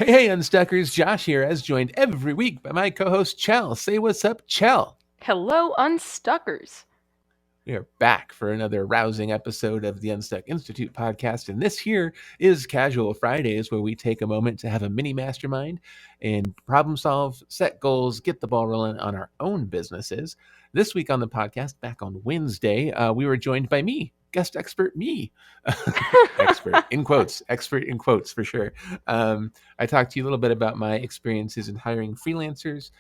Hey, Unstuckers, Josh here, as joined every week by my co-host Cel. Say what's up, Cel. Hello, Unstuckers. We are back for another rousing episode of the Unstuck Institute podcast, and this here is Casual Fridays, where we take a moment to have a mini mastermind and problem solve, set goals, get the ball rolling on our own businesses. This week on the podcast, back on Wednesday, we were joined by me, guest expert me. Expert in quotes for sure. I talked to you a little bit about my experiences in hiring freelancers,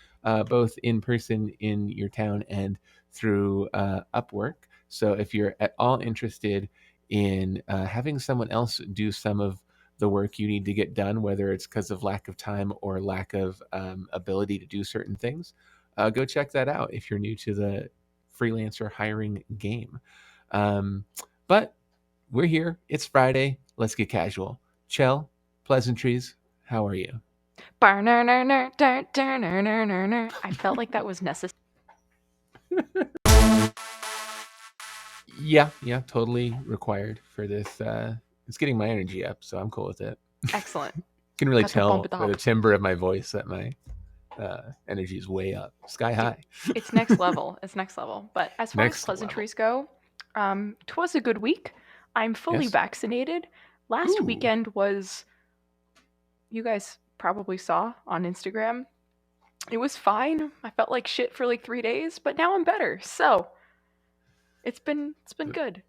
both in person in your town and through Upwork. So if you're at all interested in having someone else do some of the work you need to get done, whether it's because of lack of time or lack of ability to do certain things, go check that out if you're new to the freelancer hiring game. But we're here. It's Friday. Let's get casual. Cel, Pleasantries, how are you? I felt like that was necessary. Yeah, totally required for this. It's getting my energy up, so I'm cool with it. Excellent. You can really Got to bump tell it by the up. timbre of my voice that my energy is way up, sky high. It's next level. It's next level. But as far as Next level. pleasantries go, 'twas a good week. I'm fully Yes. vaccinated. Last Ooh. weekend was, you guys probably saw on Instagram. It was fine. I felt like shit for like 3 days, but now I'm better. So it's been good.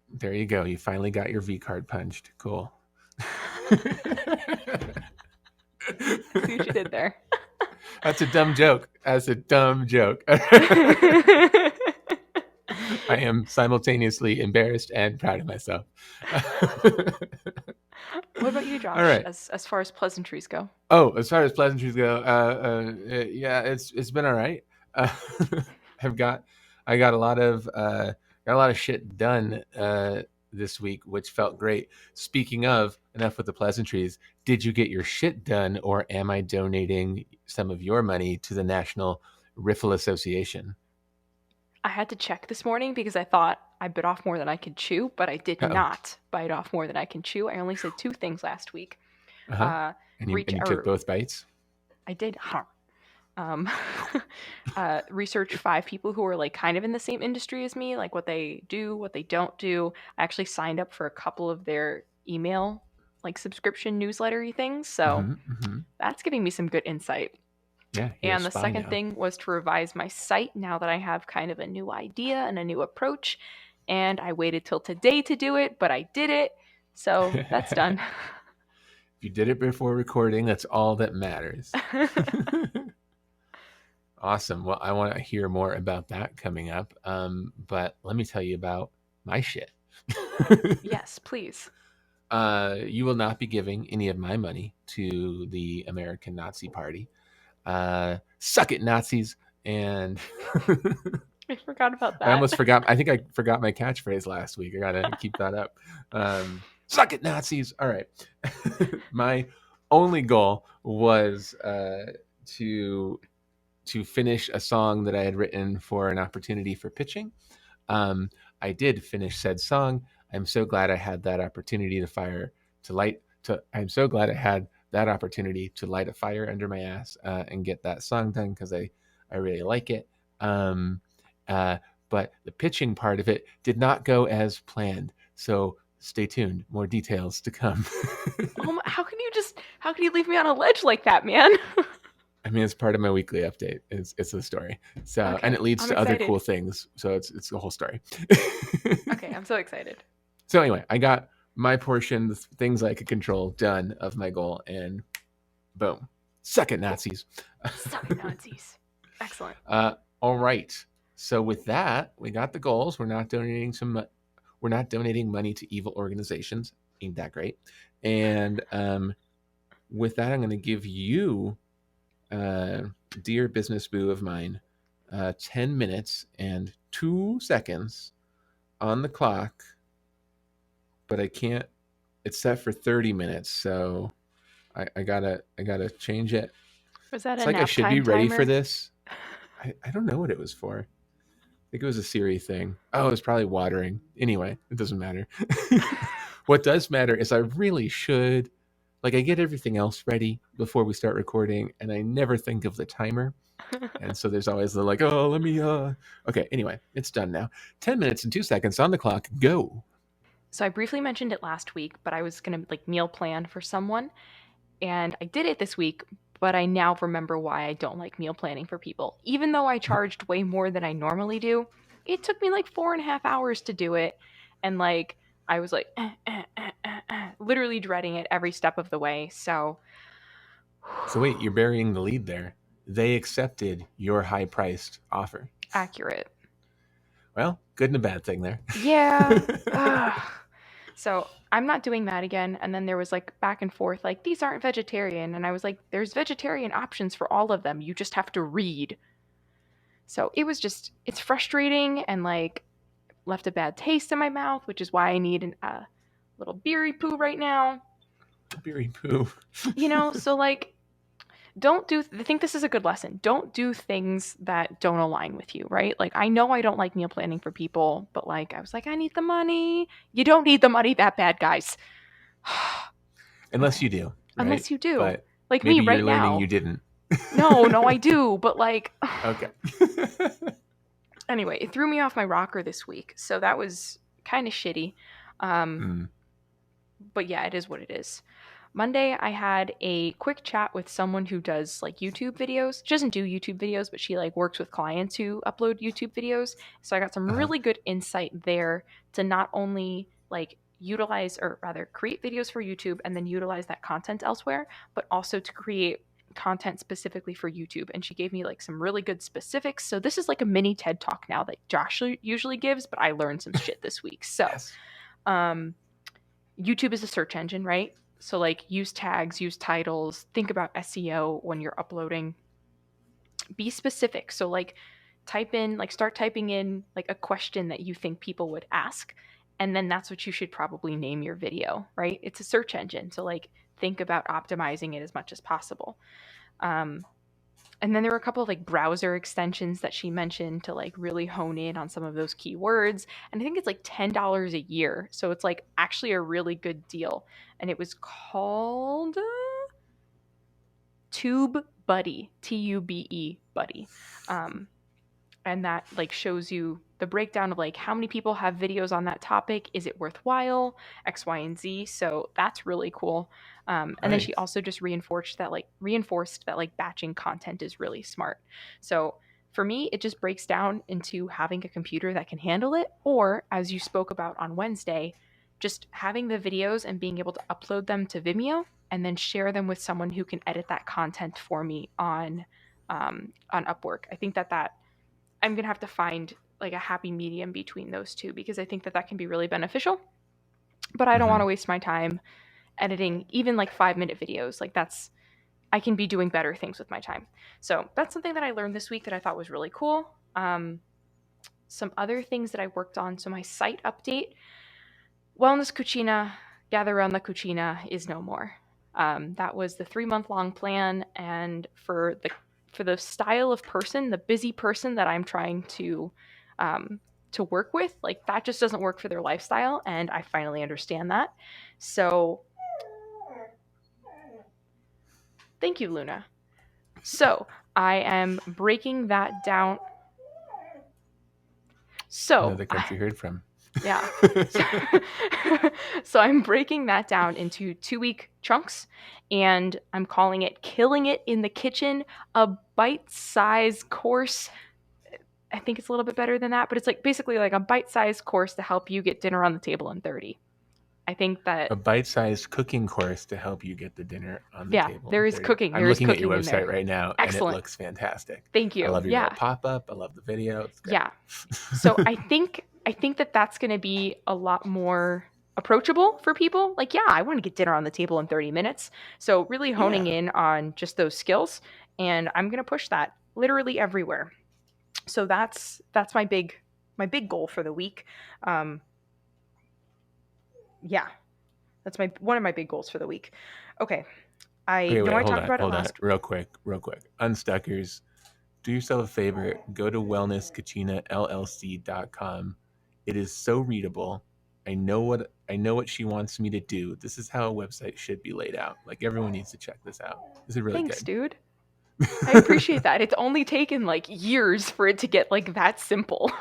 There you go. You finally got your V card punched. Cool. See what you did there. That's a dumb joke. I am simultaneously embarrassed and proud of myself. What about you, Josh? All right. As far as pleasantries go. Oh, as far as pleasantries go, yeah, it's been all right. I got a lot of shit done this week, which felt great. Speaking of, enough with the pleasantries. Did you get your shit done, or am I donating some of your money to the National Riffle Association? I had to check this morning because I thought I bit off more than I could chew, but I did not bite off more than I can chew. I only said 2 things last week. And you took both bites? I did. Research 5 people who are like kind of in the same industry as me, like what they do, what they don't do. I actually signed up for a couple of their email like subscription newslettery things, so that's giving me some good insight. Yeah. And the second thing was to revise my site now that I have kind of a new idea and a new approach. And I waited till today to do it, but I did it. So that's done. If you did it before recording, that's all that matters. Awesome. Well, I want to hear more about that coming up. But let me tell you about my shit. Yes, please. You will not be giving any of my money to the American Nazi Party. Suck it, Nazis. And I forgot about that. I almost forgot. I think I forgot my catchphrase last week. I gotta keep that up. Suck it, Nazis. All right. My only goal was to finish a song that I had written for an opportunity for pitching. I did finish said song. I'm so glad I had that opportunity I'm so glad I had that opportunity to light a fire under my ass and get that song done, because I really like it. But the pitching part of it did not go as planned. So stay tuned. More details to come. How can you leave me on a ledge like that, man? I mean, it's part of my weekly update. It's the story. So, okay, and it leads to excited. other cool things. So it's the whole story. Okay, I'm so excited. So anyway, I got my portion, the things I could control, done of my goal, and boom, suck it, Nazis. Suck it, Nazis. Excellent. All right. So with that, we got the goals. We're not donating money to evil organizations. Ain't that great? And with that, I'm going to give you, dear business boo of mine, 10 minutes and 2 seconds on the clock, but I can't. It's set for 30 minutes, so I gotta change it. Was that it's a like nap I should time be ready timer? for this. I don't know what it was for. I think it was a Siri thing. Oh, it was probably watering. Anyway, it doesn't matter. What does matter is I really should Like, I get everything else ready before we start recording, and I never think of the timer. And so there's always the like, oh, let me, okay, anyway, it's done now. 10 minutes and 2 seconds on the clock. Go. So I briefly mentioned it last week, but I was going to like meal plan for someone, and I did it this week, but I now remember why I don't like meal planning for people. Even though I charged way more than I normally do, it took me like 4.5 hours to do it. And like, I was like, literally dreading it every step of the way. So, So wait, you're burying the lead there. They accepted your high priced offer. accurate. Well, good and a bad thing there. Yeah. Ugh. So I'm not doing that again. And then there was like back and forth, like, these aren't vegetarian. And I was like, there's vegetarian options for all of them. You just have to read. So it was just, it's frustrating and like left a bad taste in my mouth, which is why I need a little beery poo right now. Beery poo. So like, don't do, I think this is a good lesson. Don't do things that don't align with you, right? Like, I know I don't like meal planning for people, but like, I was like, I need the money. You don't need the money that bad, guys. Unless Okay. you do, right? Unless you do. But Like me maybe right you're learning now. you didn't. No, I do, but like Okay. anyway, it threw me off my rocker this week. So that was kind of shitty. Um Mm. but yeah, it is what it is. Monday, I had a quick chat with someone who does like YouTube videos. She doesn't do YouTube videos, but she like works with clients who upload YouTube videos. So I got some Uh-huh. really good insight there to not only like utilize or rather create videos for YouTube and then utilize that content elsewhere, but also to create content specifically for YouTube. And she gave me like some really good specifics. So this is like a mini TED talk now that Josh usually gives, but I learned some shit this week. So, Yes. um, YouTube is a search engine, right? So like use tags, use titles, think about SEO when you're uploading. Be specific. So like start typing in like a question that you think people would ask, and then that's what you should probably name your video, right? It's a search engine. So like think about optimizing it as much as possible. Um, and then there were a couple of like browser extensions that she mentioned to like really hone in on some of those keywords. And I think it's like $10 a year. So it's like actually a really good deal. And it was called Tube Buddy, Tube Buddy. Um, and that like shows you the breakdown of like how many people have videos on that topic, is it worthwhile, X, Y, and Z. So that's really cool. And then she Nice. also just reinforced that like batching content is really smart. So for me, it just breaks down into having a computer that can handle it, or as you spoke about on Wednesday, just having the videos and being able to upload them to Vimeo and then share them with someone who can edit that content for me on Upwork. I think that I'm going to have to find like a happy medium between those two, because I think that can be really beneficial. But I don't want Mm-hmm. to waste my time editing even like 5-minute videos. Like I can be doing better things with my time. So that's something that I learned this week that I thought was really cool. Some other things that I worked on. So my site update, Wellness Cucina, Gather Around the Cucina is no more. That was the 3-month long plan, and for the style of person, the busy person that I'm trying to work with, like that just doesn't work for their lifestyle, and I finally understand that. So, thank you, Luna. So I am breaking that down. So Another country heard from. yeah. So I'm breaking that down into 2-week chunks, and I'm calling it Killing It in the Kitchen, a bite-sized course. I think it's a little bit better than that, but it's like basically like a bite-sized course to help you get dinner on the table in 30. I think A that bite-sized cooking course to help you get the dinner on the yeah, table in there is 30. cooking. I'm There is looking at your cooking in website there. right now, and it Excellent. looks fantastic. Thank I you. love your little Yeah. pop-up. I love the video. It's great. Yeah. So I think that that's going to be a lot more approachable for people. Like, yeah, I want to get dinner on the table in 30 minutes. So really honing Yeah. in on just those skills, and I'm going to push that literally everywhere. So that's my big goal for the week. Um yeah, that's my one of my big goals for the week. Okay. I Okay, know wait, I hold talked on, about it hold on, last. real quick. Unstuckers, do yourself a favor, go to wellnesscucinallc.com. It is so readable. know what she wants me to do. This is how a website should be laid out. Like, everyone needs to check this out. This is really Thanks, good. dude. I appreciate that. It's only taken like years for it to get like that simple.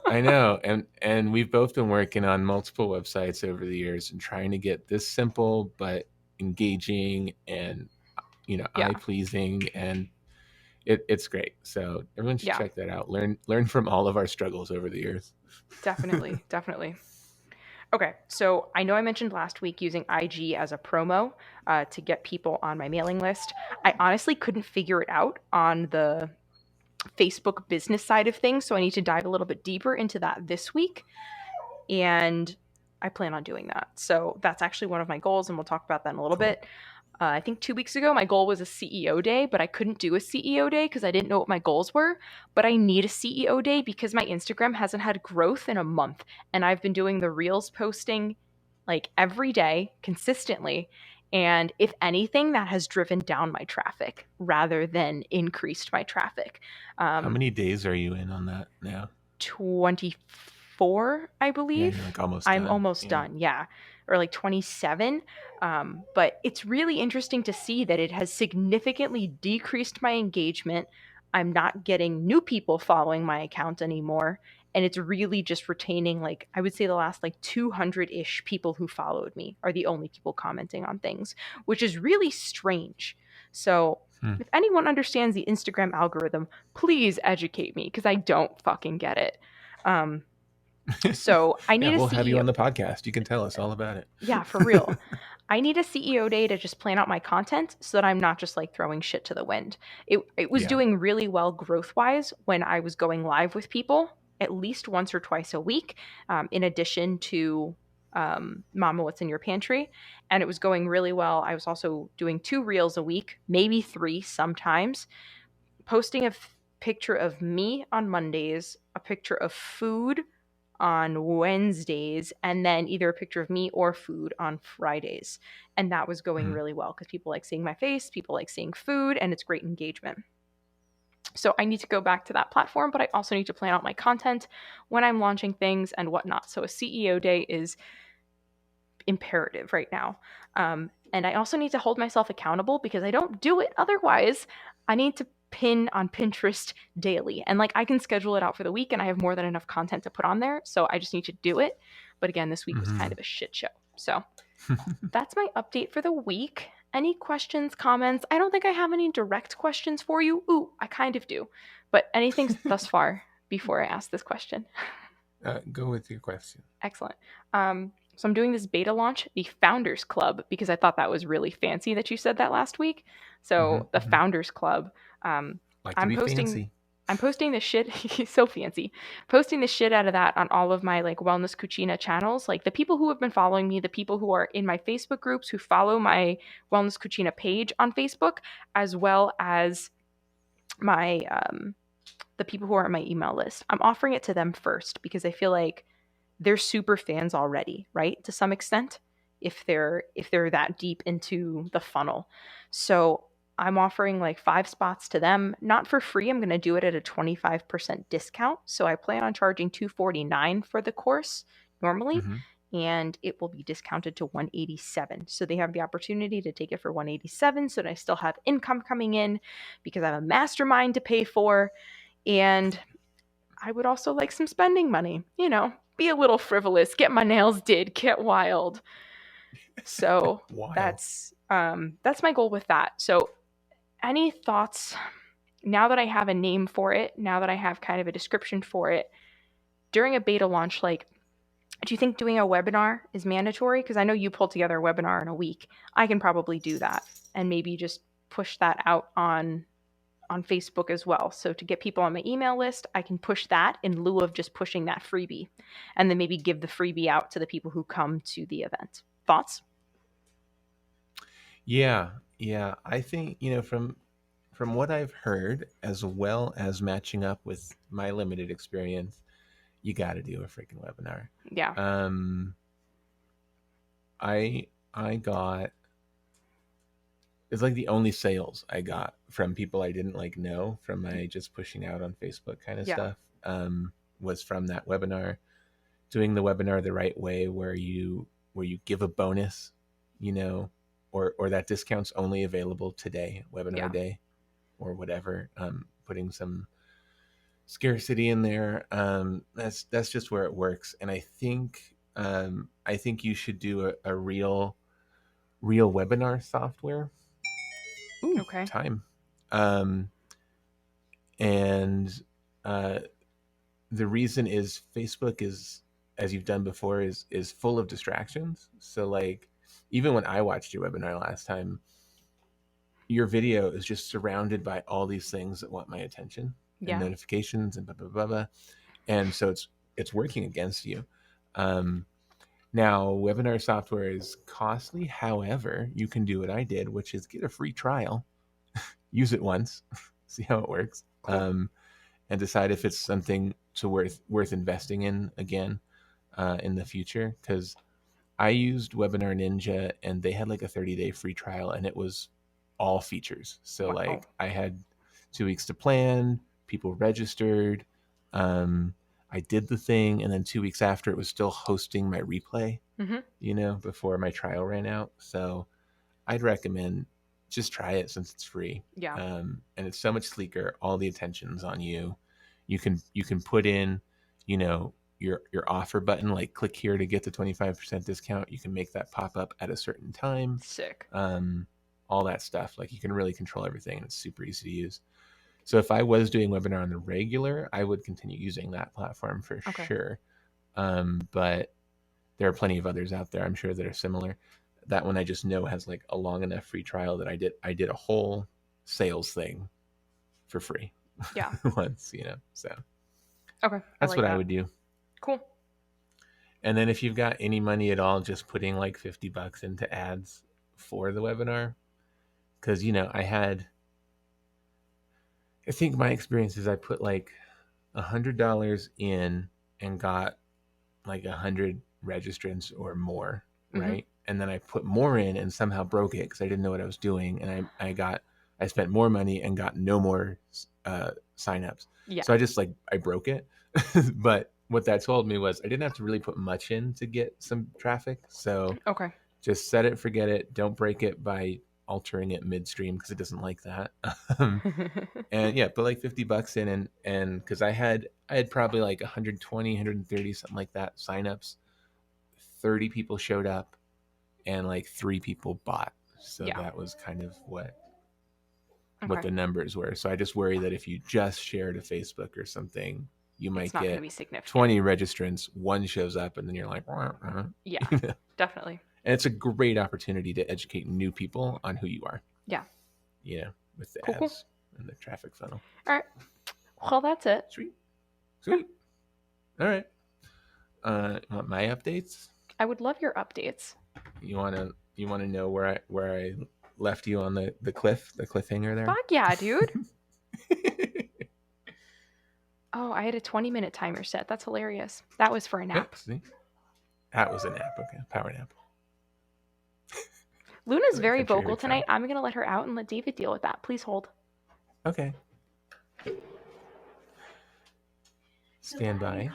I know, and we've both been working on multiple websites over the years and trying to get this simple but engaging and eye Yeah. pleasing, and it's great. So everyone should Yeah. check that out. Learn from all of our struggles over the years. Definitely. Definitely. Okay, so I know I mentioned last week using IG as a promo to get people on my mailing list. I honestly couldn't figure it out on the Facebook business side of things, so I need to dive a little bit deeper into that this week, and I plan on doing that. So that's actually one of my goals, and we'll talk about that in a little Cool. bit. I think 2 weeks ago, my goal was a CEO day, but I couldn't do a CEO day because I didn't know what my goals were. But I need a CEO day because my Instagram hasn't had growth in a month. And I've been doing the Reels posting like every day consistently. And if anything, that has driven down my traffic rather than increased my traffic. How Um, many days are you in on that now? 24, I Yeah, believe. you're like almost I'm done. almost Yeah. done, yeah. Or like 27. But it's really interesting to see that it has significantly decreased my engagement. I'm not getting new people following my account anymore. And it's really just retaining, like, I would say the last like 200 ish people who followed me are the only people commenting on things, which is really strange. So, Hmm. if anyone understands the Instagram algorithm, please educate me because I don't fucking get it. Um, so I Yeah, need a we'll have you CEO. on the podcast. You can tell us all about it. Yeah, for real. I need a CEO day to just plan out my content so that I'm not just like throwing shit to the wind. It was Yeah. doing really well growth wise when I was going live with people at least once or twice a week, in addition to Mama, What's in Your Pantry. And it was going really well. I was also doing 2 reels a week, maybe 3 sometimes, posting a picture of me on Mondays, a picture of food on Wednesdays, and then either a picture of me or food on Fridays. And that was going Mhm. really well because people like seeing my face, people like seeing food, and it's great engagement. So I need to go back to that platform, but I also need to plan out my content when I'm launching things and whatnot. So a CEO day is imperative right now. And I also need to hold myself accountable because I don't do it otherwise. I need to pin on Pinterest daily. And like I can schedule it out for the week and I have more than enough content to put on there. So I just need to do it. But again, this week was kind Mhm. of a shit show. So that's my update for the week. Any questions, comments? I don't think I have any direct questions for you. Ooh, I kind of do. But anything thus far before I ask this question? Go with your question. Excellent. So I'm doing this beta launch, the Founders Club, because I thought that was really fancy that you said that last week. Hmm. So the Hmm. Founders Club, um, Like to I'm be posting. fancy. I'm posting the shit. So fancy. Posting the shit out of that on all of my like Wellness Cucina channels. Like the people who have been following me, the people who are in my Facebook groups, who follow my Wellness Cucina page on Facebook, as well as my the people who are on my email list. I'm offering it to them first because I feel like they're super fans already, right? To some extent, if they're that deep into the funnel. So I'm offering like 5 spots to them, not for free. I'm going to do it at a 25% discount. So I plan on charging $249 for the course normally, Hmm. and it will be discounted to $187. So they have the opportunity to take it for $187 so that I still have income coming in because I have a mastermind to pay for, and I would also like some spending money, be a little frivolous, get my nails did, get wild. So Wild. that's my goal with that. So any thoughts now that I have a name for it, now that I have kind of a description for it, during a beta launch, like, do you think doing a webinar is mandatory? Because I know you pulled together a webinar in a week. I can probably do that and maybe just push that out on Facebook as well. So to get people on my email list, I can push that in lieu of just pushing that freebie, and then maybe give the freebie out to the people who come to the event. Thoughts? Yeah. Yeah. I think, from what I've heard, as well as matching up with my limited experience, you got to do a freaking webinar. Yeah. Um, I got it's like the only sales I got from people I didn't like know from my just pushing out on Facebook kind of Yeah. stuff, was from that webinar. doing the webinar the right way, where you give a bonus, or that discount's only available today, webinar Yeah. day, or whatever. Putting some scarcity in there. That's just where it works. And I think you should do a real webinar software. Ooh, Okay. time. Um, and uh, the reason is Facebook is, as you've done before, is full of distractions. So like, even when I watched your webinar last time, your video is just surrounded by all these things that want my attention and Yeah. notifications and blah blah blah blah. And so it's working against you. Um, Now, webinar software is costly. However, you can do what I did, which is get a free trial, use it once, see how it works, Cool. and decide if it's something to worth investing in again in the future. Because I used Webinar Ninja, and they had like a 30-day free trial, and it was all features. So Wow. like, I had 2 weeks to plan. People registered. Um, I did the thing, and then 2 weeks after, it was still hosting my replay, Mm-hmm. before my trial ran out. So I'd recommend just try it since it's free. Yeah. And it's so much sleeker. All the attention's on you. You can put in, your offer button, like click here to get the 25% discount. You can make that pop up at a certain time. Sick. Um, all that stuff. Like, you can really control everything, and it's super easy to use. So if I was doing webinar on the regular, I would continue using that platform for Okay. sure. But there are plenty of others out there, I'm sure, that are similar. That one I just know has like a long enough free trial that I did a whole sales thing for free Yeah. once. So Okay. I that's like what I that. would do. Cool. And then if you've got any money at all, just putting like $50 into ads for the webinar. Because I think my experience is I put like $100 in and got like 100 registrants or more, Mm-hmm. right? And then I put more in and somehow broke it because I didn't know what I was doing, and I spent more money and got no more signups. Yeah. So I broke it. But what that told me was I didn't have to really put much in to get some traffic. So Okay. just set it, forget it, don't break it by altering it midstream, because it doesn't like that. um, and yeah, put like $50 in, and because I had probably like 120, 130, something like that signups. 30 people showed up, and like 3 people bought. So Yeah. that was kind of what Okay. the numbers were. So I just worry that if you just share to Facebook or something, you It's might not going to get be significant. 20 registrants, one shows up, and then you're like, Yeah. and Definitely. it's a great opportunity to educate new people on who you are, Yeah. with the Cool. Cool. ads and the traffic funnel. All right. Well, that's it. Sweet. Yeah. Sweet. All right. Want my updates? I would love your updates. You wanna know where I left you on the cliffhanger there? Fuck yeah, dude. Oh, I had a 20-minute timer set. That's hilarious. That was for a Yeah, nap. see? That was a nap. Okay, power nap. Luna's The very country vocal heard tonight. sound. I'm going to let her out and let David deal with that. Please hold. Okay. Stand by,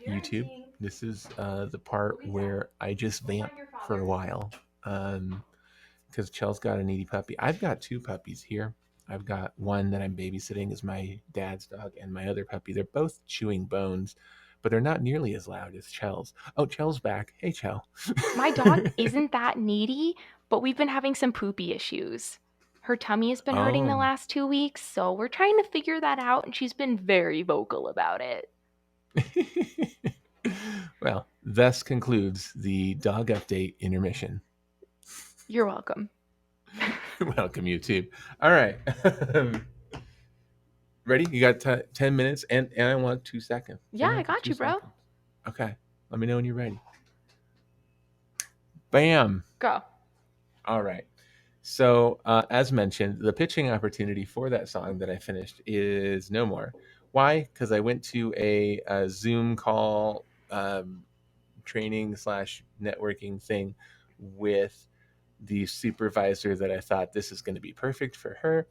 YouTube. This is the part where I just vamp for a while. Because Chel's got a needy puppy. I've got 2 puppies here. I've got one that I'm babysitting as my dad's dog, and my other puppy. They're both chewing bones, but they're not nearly as loud as Chel's. Oh, Chel's back. Hey, Chel. My dog isn't that needy, but we've been having some poopy issues. Her tummy has been hurting the Oh. last 2 weeks, so we're trying to figure that out, and she's been very vocal about it. Well, thus concludes the dog update intermission. You're welcome. Welcome, YouTube. All right. Ready? You got 10 minutes, and I want 2 seconds. Yeah, 10 I minutes and got 2 you, bro. seconds. Okay. Let me know when you're ready. Bam. Go. All right. So, as mentioned, the pitching opportunity for that song that I finished is no more. Why? Because I went to a Zoom call, training slash networking thing with the supervisor that I thought this is going to be perfect for her.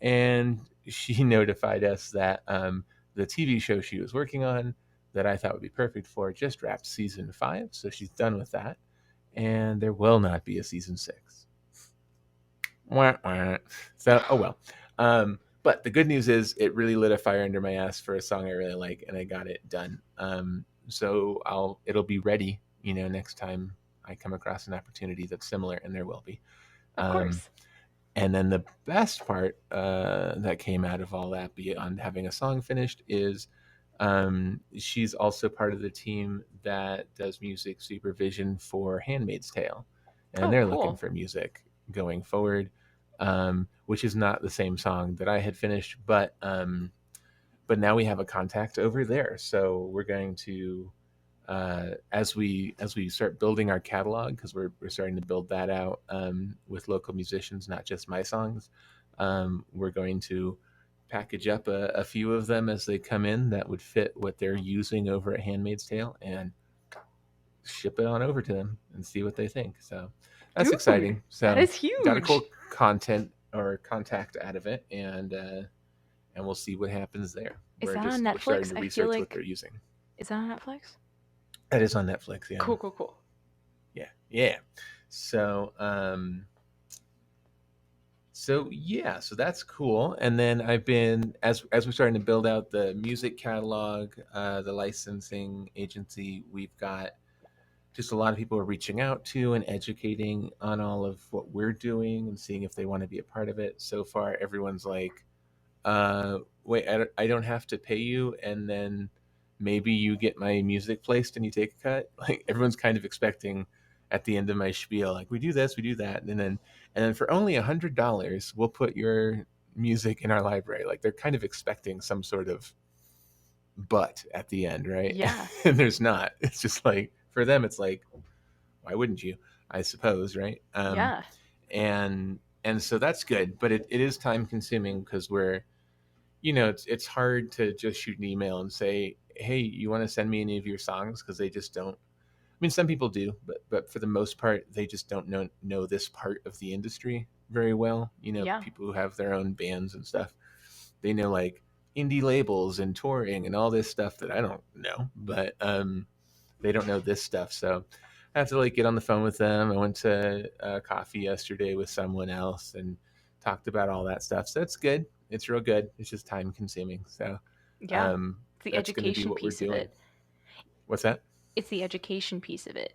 And she notified us that the TV show she was working on that I thought would be perfect for just wrapped season 5, so she's done with that, and there will not be a season 6. Wah, wah. So, oh well. But the good news is it really lit a fire under my ass for a song I really like, and I got it done. So it'll be ready, next time I come across an opportunity that's similar, and there will be. Of Um, course. and then the best part that came out of all that, beyond having a song finished, is she's also part of the team that does music supervision for Handmaid's Tale, and Oh, they're looking cool. for music going forward, which is not the same song that I had finished, but now we have a contact over there, so we're going to as we start building our catalog, because we're starting to build that out with local musicians, not just my songs. We're going to package up a few of them as they come in that would fit what they're using over at Handmaid's Tale, and ship it on over to them and see what they think. So that's Dude, exciting. that So is got a huge. cool content or contact out of it, and we'll see what happens there. Is that on We're starting Netflix? to I feel research what like. they're using. Is that on Netflix? That is on Netflix. Yeah. Cool, cool, cool. Yeah, yeah. So, so that's cool. And then I've been, as we're starting to build out the music catalog, the licensing agency, we've got just a lot of people are reaching out to and educating on all of what we're doing and seeing if they want to be a part of it. So far, everyone's like, wait, I don't have to pay you, and then maybe you get my music placed and you take a cut. Like, everyone's kind of expecting at the end of my spiel, like, we do this, we do that, and then for only $100 we'll put your music in our library. Like, they're kind of expecting some sort of but at the end, right? Yeah, And there's not. It's just like, for them it's like, why wouldn't you, I suppose, right? yeah, And so that's good, but it is time consuming, because it's hard to just shoot an email and say, hey, you want to send me any of your songs, because they just don't. I mean, some people do, but for the most part, they just don't know this part of the industry very well. yeah, People who have their own bands and stuff, they know, like, indie labels and touring and all this stuff that I don't know, but they don't know this stuff. So I have to, like, get on the phone with them. I went to coffee yesterday with someone else and talked about all that stuff. So it's good. It's real good. It's just time consuming. So yeah. It's the that's going to be education what we're piece of doing. it. What's that? It's the education piece of it.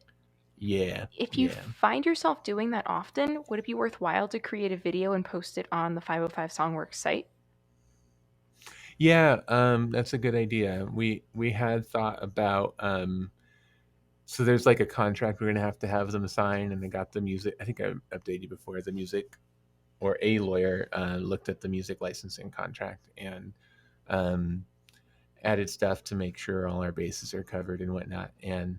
Yeah, If you yeah, find yourself doing that often, would it be worthwhile to create a video and post it on the 505 Songworks site? yeah. That's a good idea. We had thought about. So there's like a contract we're going to have them sign, and they got the music. I think I updated you before. The music, or a lawyer, looked at the music licensing contract and um, added stuff to make sure all our bases are covered and whatnot. And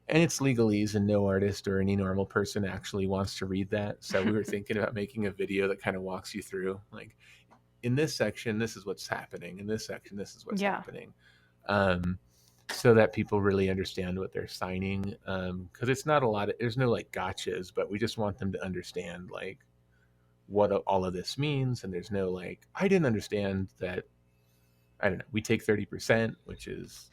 it's legalese, and no artist or any normal person actually wants to read that. So we were thinking about making a video that kind of walks you through, like, in this section, this is what's happening. In this section, this is what's Yeah, happening. Um, so that people really understand what they're signing. Because it's not a lot of, there's no like gotchas, but we just want them to understand, like, what all of this means. And there's no, like, I didn't understand that. I don't know. We take 30%, which is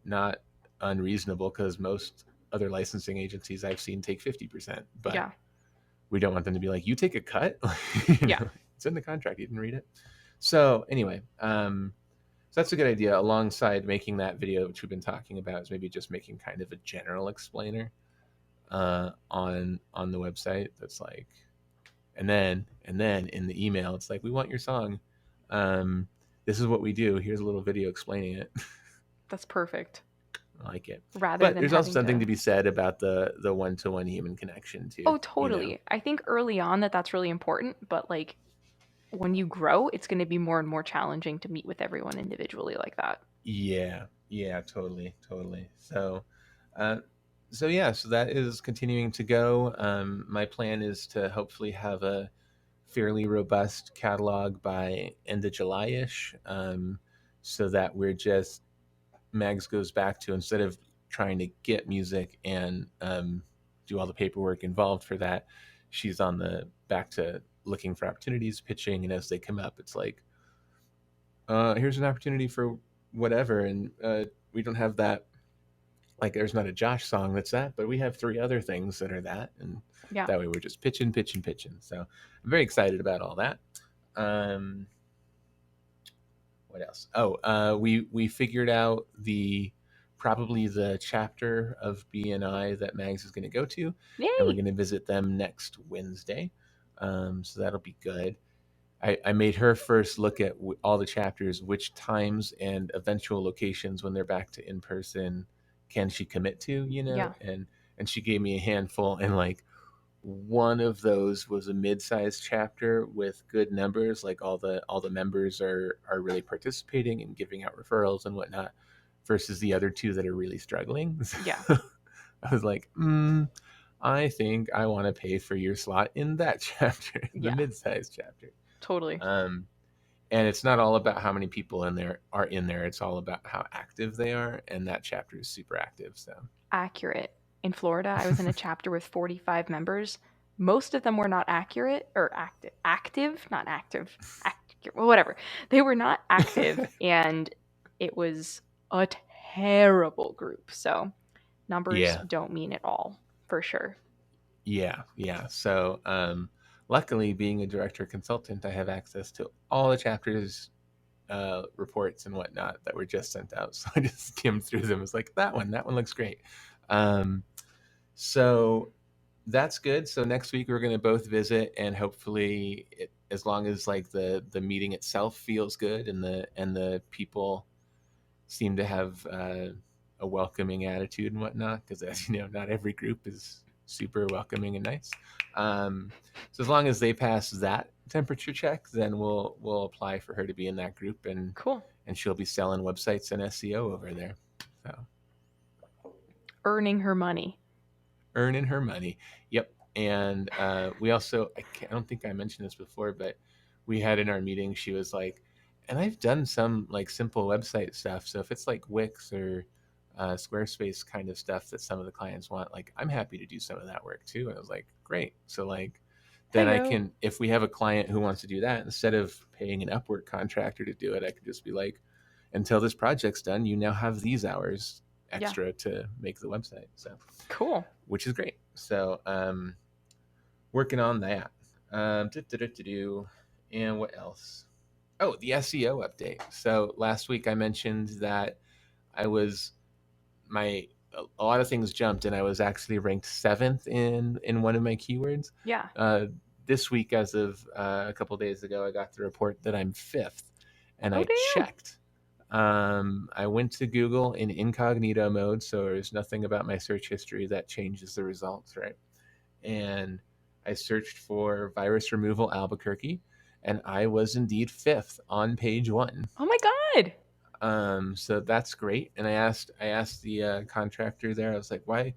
not unreasonable, because most other licensing agencies I've seen take 50%. But yeah, we don't want them to be like, you take a cut. yeah. It's in the contract. You didn't read it. So anyway, so that's a good idea. Alongside making that video, which we've been talking about, is maybe just making kind of a general explainer on the website. That's like, and then in the email, it's like, we want your song. Um, this is what we do. Here's a little video explaining it. That's perfect. I like it. Rather But than there's also having something to. to be said about the one-to-one human connection too. Oh, totally. I think early on that's really important, but like when you grow, it's going to be more and more challenging to meet with everyone individually like that. Yeah, yeah, totally, totally. Uh, so that is continuing to go. My plan is to hopefully have a fairly robust catalog by end of July-ish, so that we're just, Mags goes back to, instead of trying to get music and do all the paperwork involved for that, she's on the back to looking for opportunities, pitching, and as they come up, it's like, here's an opportunity for whatever, and we don't have that. Like, there's not a Josh song that's that, but we have 3 other things that are that, and Yeah. that way we're just pitching, pitching, pitching. So I'm very excited about all that. Um, what else? Oh, we figured out probably the chapter of BNI that Mags is going to go to, and we're Yay. going to visit them next Wednesday. So that'll be good. I made her first look at all the chapters, which times and eventual locations when they're back to in person can she commit to, Yeah. and she gave me a handful, and like one of those was a mid-sized chapter with good numbers, like all the members are really participating and giving out referrals and whatnot, versus the other 2 that are really struggling. Yeah. I was like, I think I want to pay for your slot in that chapter, the Yeah. mid-sized chapter. Totally. Um, and it's not all about how many people are in there. It's all about how active they are, and that chapter is super active. So Accurate. In Florida, I was in a chapter with 45 members. Most of them were not accurate or active. Active, not active. Well, whatever. They were not active, and it was a terrible group. So numbers yeah, don't mean it all, for sure. yeah. So luckily, being a director consultant, I have access to all the chapters, reports and whatnot that were just sent out. So I just skimmed through them. It's like that one looks great. Um, so that's good. So next week we're going to both visit, and hopefully, as long as like the meeting itself feels good and the people seem to have a welcoming attitude and whatnot, because as you know, not every group is super welcoming and nice. So as long as they pass that temperature check, then we'll apply for her to be in that group, and Cool. she'll be selling websites and SEO over there. So Earning her money. earning her money. Yep. And we also, I don't think I mentioned this before, but we had in our meeting, she was like, and I've done some like simple website stuff. So if it's like Wix or Squarespace kind of stuff that some of the clients want, like I'm happy to do some of that work too. And I was like, great. So like, then I Heyo. can, if we have a client who wants to do that, instead of paying an Upwork contractor to do it, I could just be like, until this project's done, you now have these hours Yeah. extra to make the website. So Cool. which is great. So working on that. And what else? Oh, the SEO update. So last week I mentioned that I was my a lot of things jumped, and I was actually ranked 7th in one of my keywords. Yeah. Uh, this week, as of a couple days ago, I got the report that I'm 5th, and Oh, I damn. checked. I went to Google in incognito mode, so there's nothing about my search history that changes the results, right? And I searched for virus removal Albuquerque, and I was indeed 5th on page 1. Oh my God. So that's great. And I asked the contractor there. I was like, why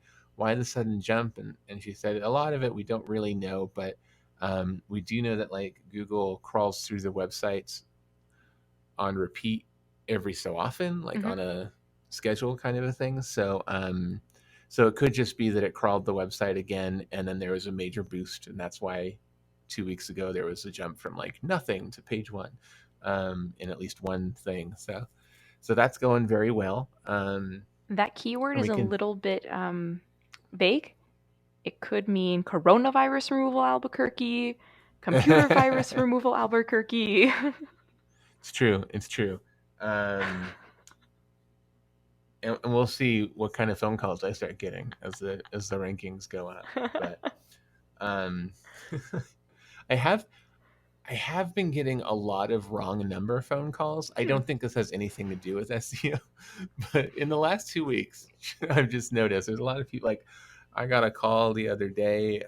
the sudden jump? And she said a lot of it we don't really know, but we do know that like Google crawls through the websites on repeat every so often, like Mm-hmm. on a schedule kind of a thing. So it could just be that it crawled the website again, and then there was a major boost, and that's why 2 weeks ago there was a jump from like nothing to page 1 in at least one thing. So that's going very well. That keyword And is we a can. little bit vague. It could mean coronavirus removal Albuquerque, computer virus removal Albuquerque. It's true. It's true. And we'll see what kind of phone calls I start getting as the rankings go up. But um, I have I have been getting a lot of wrong number phone calls. I Hmm. don't think this has anything to do with SEO, but in the last 2 weeks, I've just noticed there's a lot of people. Like, I got a call the other day.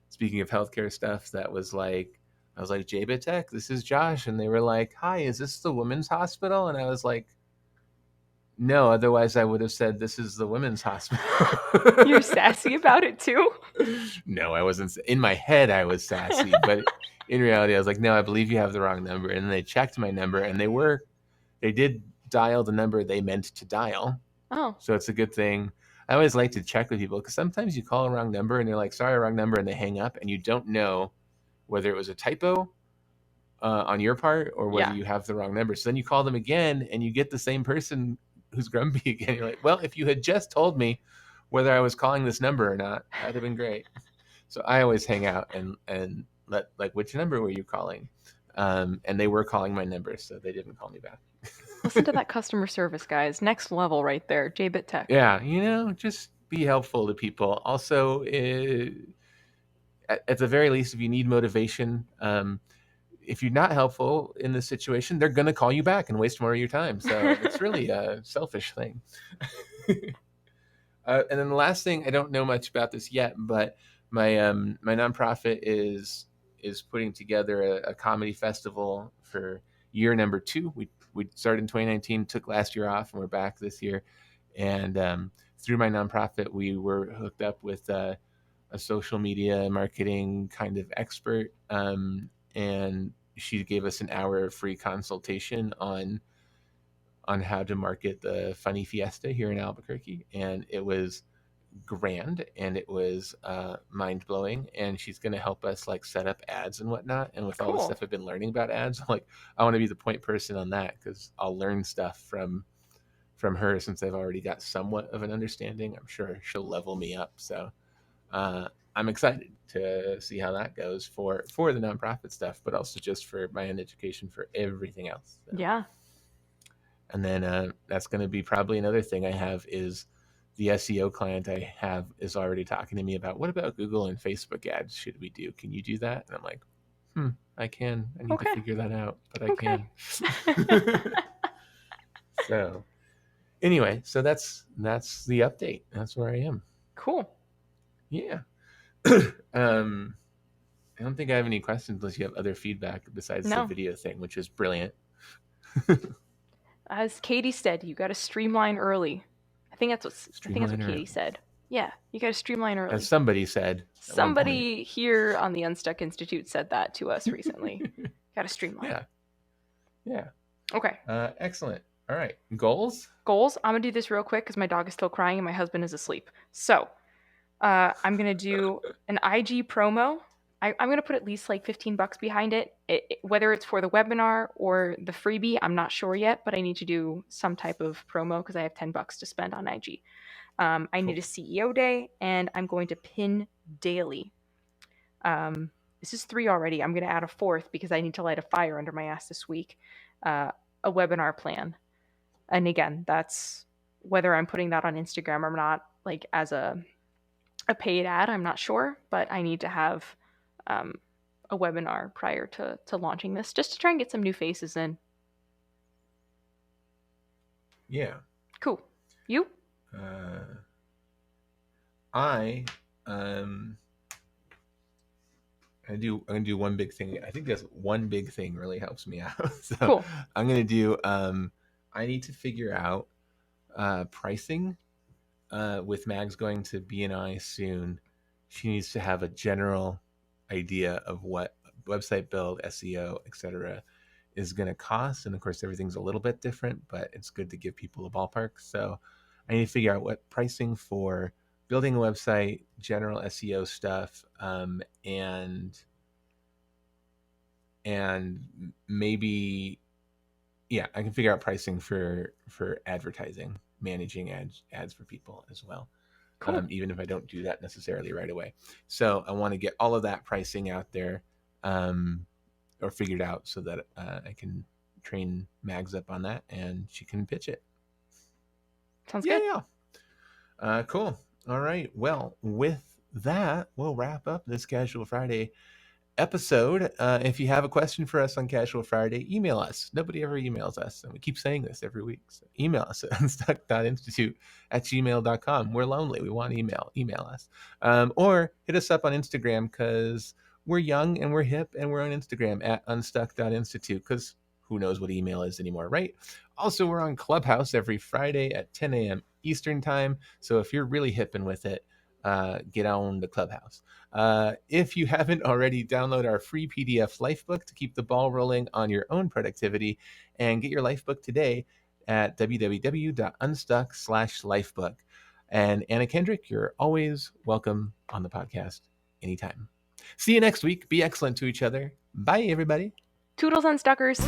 Speaking of healthcare stuff, that was like, I was like, JBit Tech, this is Josh, and they were like, "Hi, is this the women's hospital?" And I was like, "No, otherwise I would have said this is the women's hospital." You're sassy about it too? No, I wasn't. In my head, I was sassy, but in reality, I was like, "No, I believe you have the wrong number." And then they checked my number, and they did dial the number they meant to dial. Oh, So it's a good thing. I always like to check with people because sometimes you call a wrong number and they're like, "Sorry, wrong number," and they hang up, and you don't know whether it was a typo on your part or whether yeah. you have the wrong number. So then you call them again, and you get the same person who's grumpy again. You're like, well, if you had just told me whether I was calling this number or not, that'd have been great. So I always hang out and let, like, which number were you calling? And they were calling my number, so they didn't call me back. Listen to that customer service, guys. Next level right there. JBit Tech. Yeah, just be helpful to people. Also, at the very least, if you need motivation, if you're not helpful in this situation, they're going to call you back and waste more of your time. So it's really a selfish thing. And then the last thing, I don't know much about this yet, but my nonprofit is putting together a comedy festival for year number 2. We started in 2019, took last year off, and we're back this year. And through my nonprofit, we were hooked up with a social media marketing kind of expert, and she gave us an hour of free consultation on how to market the Funny Fiesta here in Albuquerque, and it was grand and it was mind-blowing. And she's going to help us like set up ads and whatnot. And with all the Cool. stuff I've been learning about ads, I'm like, I want to be the point person on that, because I'll learn stuff from her, since I've already got somewhat of an understanding. I'm sure she'll level me up. So I'm excited to see how that goes for the nonprofit stuff, but also just for my own education for everything else. So. Yeah. And then that's going to be probably another thing I have is the SEO client I have is already talking to me about, what about Google and Facebook ads should we do? Can you do that? And I'm like, I can. I need to figure that out, but I can. So anyway, so that's the update. That's where I am. Cool. Yeah. I don't think I have any questions unless you have other feedback besides the video thing, which is brilliant. As Katie said, you got to streamline early. I think that's what Katie said. Yeah, you got to streamline early. As somebody said. Somebody here on the Unstuck Institute said that to us recently. Got to streamline. Yeah. Okay. Excellent. All right. Goals? I'm going to do this real quick because my dog is still crying and my husband is asleep. So I'm going to do an IG promo. I'm going to put at least like $15 behind it. Whether it's for the webinar or the freebie, I'm not sure yet, but I need to do some type of promo because I have $10 to spend on IG. I need a CEO day, and I'm going to pin daily. This is 3 already. I'm going to add a 4th because I need to light a fire under my ass this week. A webinar plan. And again, that's whether I'm putting that on Instagram or not, like as a paid ad, I'm not sure, but I need to have a webinar prior to launching this, just to try and get some new faces in. Yeah. Cool. You? I'm gonna do one big thing. I think that's one big thing really helps me out. So cool. I'm gonna do I need to figure out pricing with Mags going to BNI soon. She needs to have a general idea of what website build, SEO, etc. is going to cost. And of course, everything's a little bit different, but it's good to give people a ballpark. So I need to figure out what pricing for building a website, general SEO stuff, and maybe, I can figure out pricing for advertising, managing ads for people as well. Cool. Even if I don't do that necessarily right away. So I want to get all of that pricing out there, or figured out, so that I can train Mags up on that and she can pitch it. Sounds good. Yeah. Cool. All right. Well, with that, we'll wrap up this Casual Friday episode. If you have a question for us on Casual Friday, email us. Nobody ever emails us, and we keep saying this every week. So email us at unstuck.institute@gmail.com. We're lonely. We want email. Email us. Or hit us up on Instagram, because we're young and we're hip, and we're on Instagram at unstuck.institute, because who knows what email is anymore, right? Also, we're on Clubhouse every Friday at 10 a.m. Eastern time. So if you're really hipping with it, get on the Clubhouse. If you haven't already, download our free PDF Lifebook to keep the ball rolling on your own productivity, and get your Lifebook today at www.unstuck.institute/lifebook. And Anna Kendrick, you're always welcome on the podcast anytime. See you next week. Be excellent to each other. Bye, everybody. Toodles, Unstuckers.